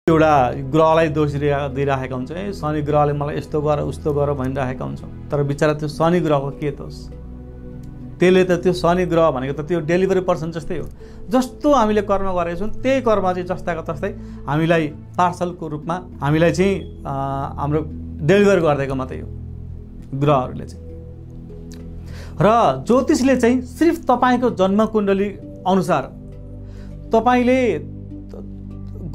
एउटा ग्रहलाई दोष दिइराखेका हुन्छ, ए शनि ग्रहले मलाई यस्तो गर उस्तो गर भनिराखेका हुन्छ। तर बिचरा त्यो शनि ग्रहको के दोष? त्यसले त त्यो शनि ग्रह भनेको त त्यो डेलिभरी पर्सन जस्तै हो। जस्तो हामीले कर्म गरेका छौँ त्यही कर्म चाहिँ जस्ताको तस्तै हामीलाई पार्सलको रूपमा हामीलाई चाहिँ हाम्रो डेलिभर गरिदिएको मात्रै हो ग्रहहरूले चाहिँ। र ज्योतिषले चाहिँ सिर्फ तपाईँको जन्मकुण्डली अनुसार तपाईँले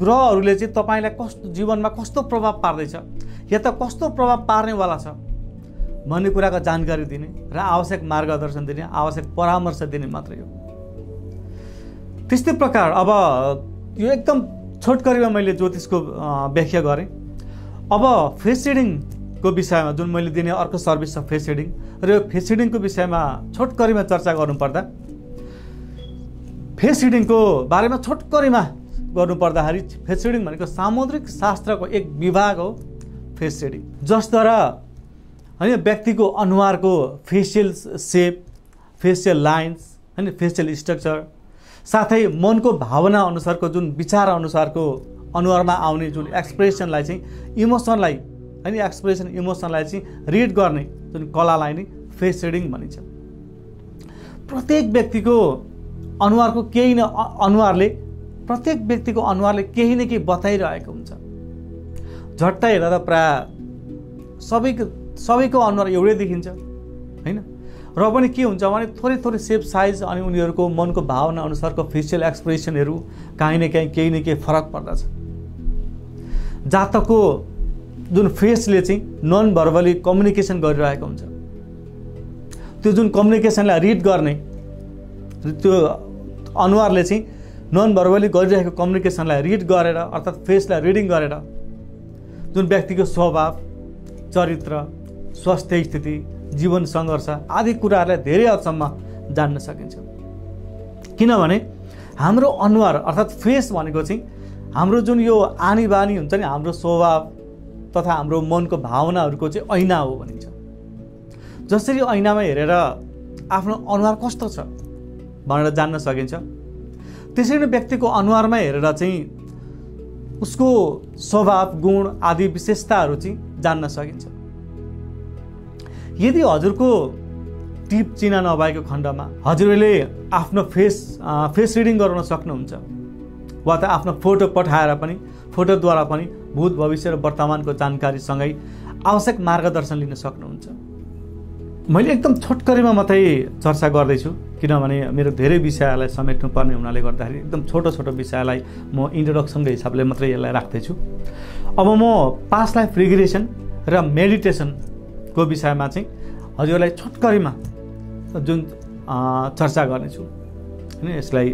ग्रहहरूले चाहिँ तपाईँलाई कस्तो जीवनमा कस्तो प्रभाव पार्दैछ या त कस्तो प्रभाव पार्नेवाला छ भन्ने कुराको जानकारी दिने र आवश्यक मार्गदर्शन दिने, आवश्यक परामर्श दिने मात्रै हो। त्यस्तै प्रकार अब यो एकदम छोटकरीमा मैले ज्योतिषको व्याख्या गरेँ। अब फेस रिडिङको विषयमा जुन मैले दिने अर्को सर्भिस छ फेस रिडिङ, र यो फेस रिडिङको विषयमा छोटकरीमा चर्चा गर्नुपर्दा फेस रिडिङको बारेमा छोटकरीमा गर्नुपर्दाखेरि फेस रिडिङ भनेको सामुद्रिक शास्त्रको एक विभाग हो फेस रिडिङ, जसद्वारा होइन व्यक्तिको अनुहारको फेसियल सेप, फेसियल लाइन्स, होइन फेसियल स्ट्रक्चर, साथै मनको भावना अनुसारको जुन विचार अनुसारको अनुहारमा आउने जुन एक्सप्रेसनलाई चाहिँ इमोसनलाई होइन एक्सप्रेसन इमोसनलाई चाहिँ रिड गर्ने जुन कलालाई नै फेस रिडिङ भनिन्छ। प्रत्येक व्यक्तिको अनुहारको केही न प्रत्येक व्यक्तिको अनुहारले केही न केही बताइरहेको हुन्छ। झट्टै हेर्दा त प्राय सबैको अनुहार एउटै देखिन्छ होइन, र पनि के हुन्छ भने थोरै थोरै सेप साइज अनि उनीहरूको मनको भावना अनुसारको फेसियल एक्सप्रेसनहरू काहीँ न केही फरक पर्दछ। जातकको जुन फेसले चाहिँ नन भर्बली कम्युनिकेसन गरिरहेको हुन्छ, त्यो जुन कम्युनिकेसनलाई रिड गर्ने त्यो अनुहारले चाहिँ नन भर्बली गरिरहेको कम्युनिकेसनलाई रिड गरेर अर्थात् फेसलाई रिडिङ गरेर जुन व्यक्तिको स्वभाव, चरित्र, स्वास्थ्य स्थिति, जीवन सङ्घर्ष आदि कुराहरूलाई धेरै हदसम्म जान्न सकिन्छ। किनभने हाम्रो अनुहार अर्थात् फेस भनेको चाहिँ हाम्रो जुन यो आनी बानी हुन्छ नि, हाम्रो स्वभाव तथा हाम्रो मनको भावनाहरूको चाहिँ ऐना हो भनिन्छ। जसरी ऐनामा हेरेर आफ्नो अनुहार कस्तो छ भनेर जान्न सकिन्छ, त्यसरी नै व्यक्तिको अनुहारमा हेरेर चाहिँ उसको स्वभाव, गुण आदि विशेषताहरू चाहिँ जान्न सकिन्छ। यदि हजुरको टिप चिना नभएको खण्डमा हजुरले आफ्नो फेस रिडिङ गराउन सक्नुहुन्छ, वा त आफ्नो फोटो पठाएर पनि, फोटोद्वारा पनि भूत भविष्य र वर्तमानको जानकारीसँगै आवश्यक मार्गदर्शन लिन सक्नुहुन्छ। मैले एकदम छोटकरीमा मात्रै चर्चा गर्दैछु किनभने मेरो धेरै विषयलाई समेट्नुपर्ने हुनाले गर्दाखेरि एकदम छोटो छोटो विषयलाई म इन्ट्रोडक्सनको हिसाबले मात्रै यसलाई राख्दैछु। अब म पास्ट लाइफ रिग्रेसन र मेडिटेसनको विषयमा चाहिँ हजुरलाई छोटकरीमा जुन चर्चा गर्नेछु होइन यसलाई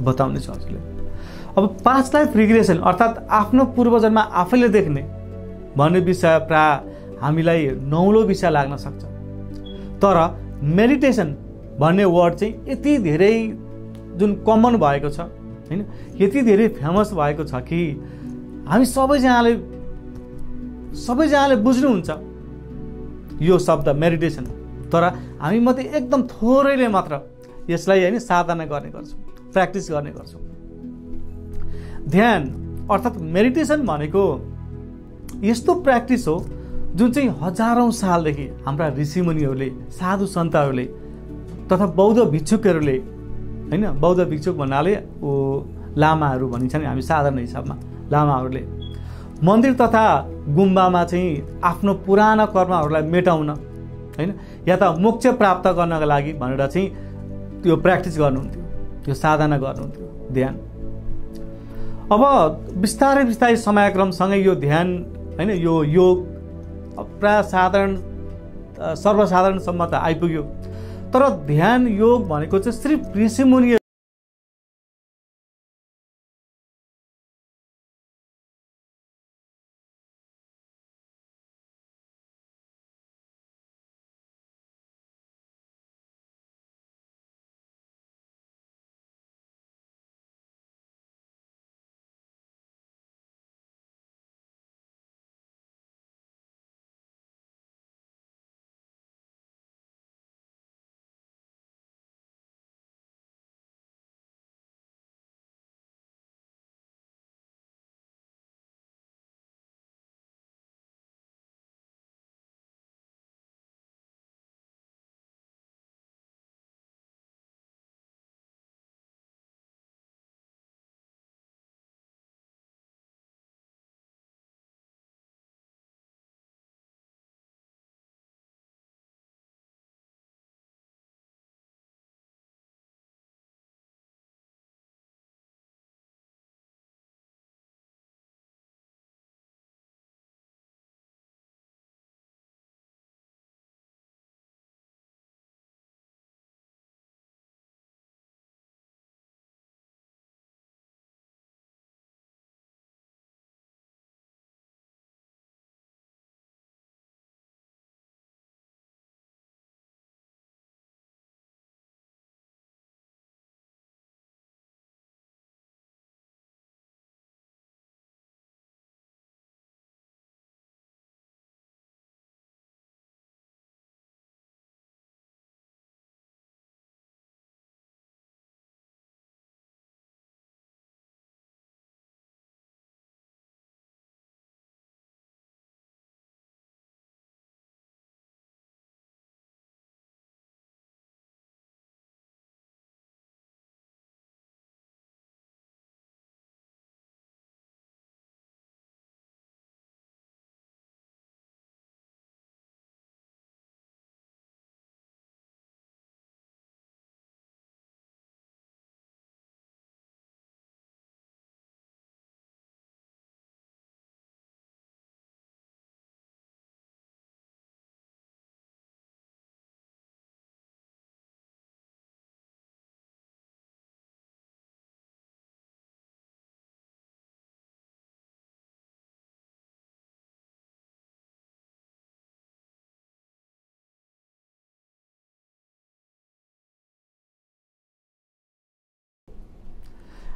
बताउनेछु हजुरले। अब पास्ट लाइफ रिग्रेसन अर्थात् आफ्नो पूर्वजन्म आफैले देख्ने भन्ने विषय प्राय हामीलाई नौलो विषय लाग्न सक्छ, तर मेडिटेसन भन्ने वर्ड चाहिँ यति धेरै जुन कमन भएको छ होइन, यति धेरै फेमस भएको छ कि हामी सबैजनाले बुझ्नुहुन्छ यो शब्द मेडिटेसन, तर हामी मध्ये एकदम थोरैले मात्र यसलाई होइन साधना गर्ने गर्छौँ, प्र्याक्टिस गर्ने गर्छौँ। ध्यान अर्थात् मेडिटेसन भनेको यस्तो प्र्याक्टिस हो जुन चाहिँ हजारौँ सालदेखि हाम्रा ऋषिमुनिहरूले, साधु सन्तहरूले तथा बौद्ध भिक्षुकहरूले होइन, बौद्ध भिक्षुक भन्नाले लामाहरू भनिन्छ नि हामी साधारण हिसाबमा, लामाहरूले मन्दिर तथा गुम्बामा चाहिँ आफ्नो पुराना कर्महरूलाई मेटाउन होइन या त मोक्ष प्राप्त गर्नका लागि भनेर चाहिँ त्यो प्र्याक्टिस गर्नुहुन्थ्यो, त्यो साधना गर्नुहुन्थ्यो ध्यान। अब बिस्तारै बिस्तारै समयक्रमसँगै यो ध्यान होइन यो योग प्राय सर्वसाधारणसम्म त आइपुग्यो, तर ध्यान योग भनेको चाहिँ सिर्फ ऋषिमुनि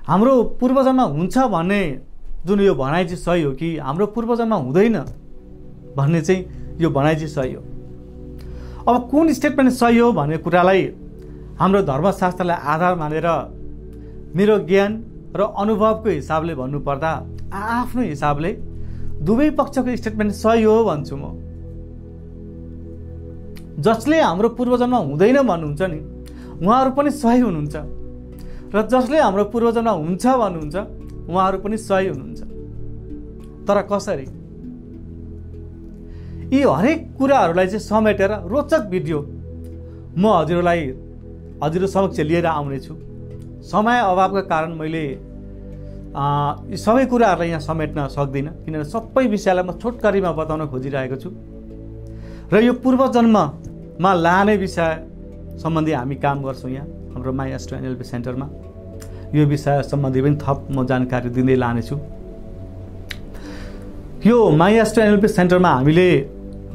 हाम्रो पूर्वजन्म हुन्छ भन्ने जुन यो भनाइ चाहिँ सही हो कि हाम्रो पूर्वजन्म हुँदैन भन्ने चाहिँ यो भनाइ चाहिँ सही हो। अब कुन स्टेटमेन्ट सही हो भन्ने कुरालाई हाम्रो धर्मशास्त्रलाई आधार मानेर मेरो ज्ञान र अनुभवको हिसाबले भन्नुपर्दा आफ्नो हिसाबले दुवै पक्षको स्टेटमेन्ट सही हो भन्छु म। जसले हाम्रो पूर्वजन्म हुँदैन भन्नुहुन्छ नि उहाँहरू पनि सही हुनुहुन्छ र जसले हाम्रो पूर्वजन्म हुन्छ भन्नुहुन्छ उहाँहरू पनि सही हुनुहुन्छ। तर कसरी? यी हरेक कुराहरूलाई चाहिँ समेटेर रोचक भिडियो म हजुर समक्ष लिएर आउनेछु। समय अभावका कारण मैले यी सबै कुराहरूलाई यहाँ समेट्न सक्दिनँ, किनभने सबै विषयलाई म छोटकरीमा बताउन खोजिरहेको छु र यो पूर्वजन्ममा लाने विषय सम्बन्धी हामी काम गर्छौँ यहाँ हाम्रो माई एस्ट्रो एनएलपी सेन्टरमा। यो विषय सम्बन्धी पनि थप म जानकारी दिँदै लानेछु। यो माई एस्ट्रो एनएलपी सेन्टरमा हामीले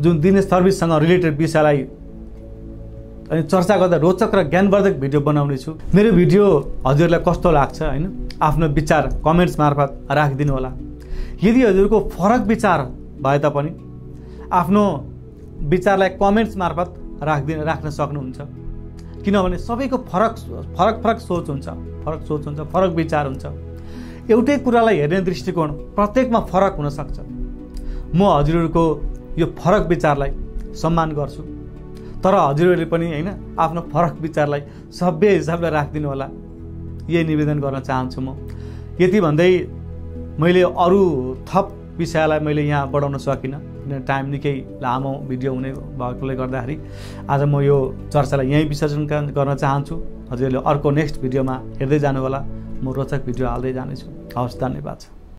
जुन दिने सर्भिससँग रिलेटेड विषयलाई अनि चर्चा गर्दा रोचक र ज्ञानवर्धक भिडियो बनाउने छु। मेरो भिडियो हजुरलाई कस्तो लाग्छ हैन, आफ्नो विचार कमेन्ट्स मार्फत राखिदिनु होला। यदि हजुरको फरक विचार भए तापनि आफ्नो विचारलाई कमेन्ट्स मार्फत राख्न सक्नुहुन्छ, किनभने सबैको फरक सोच हुन्छ, फरक विचार हुन्छ। एउटै कुरालाई हेर्ने दृष्टिकोण प्रत्येकमा फरक हुन सक्छ। म हजुरहरूको यो फरक विचारलाई सम्मान गर्छु, तर हजुरहरूले पनि हैन आफ्नो फरक विचारलाई सभ्य हिसाबले राखिदिनु होला, यही निवेदन गर्न चाहन्छु म। यति भन्दै मैले अरू थप विषयलाई मैले यहाँ बढाउन सकिनँ, किनभने टाइम निकै लामो भिडियो हुने भएकोले गर्दाखेरि आज म यो चर्चालाई यहीँ विसर्जन गर्न चाहन्छु। हजुरहरूले अर्को नेक्स्ट भिडियोमा हेर्दै जानु होला, म रोचक भिडियो हाल्दै जानेछु। हवस्, धन्यवाद।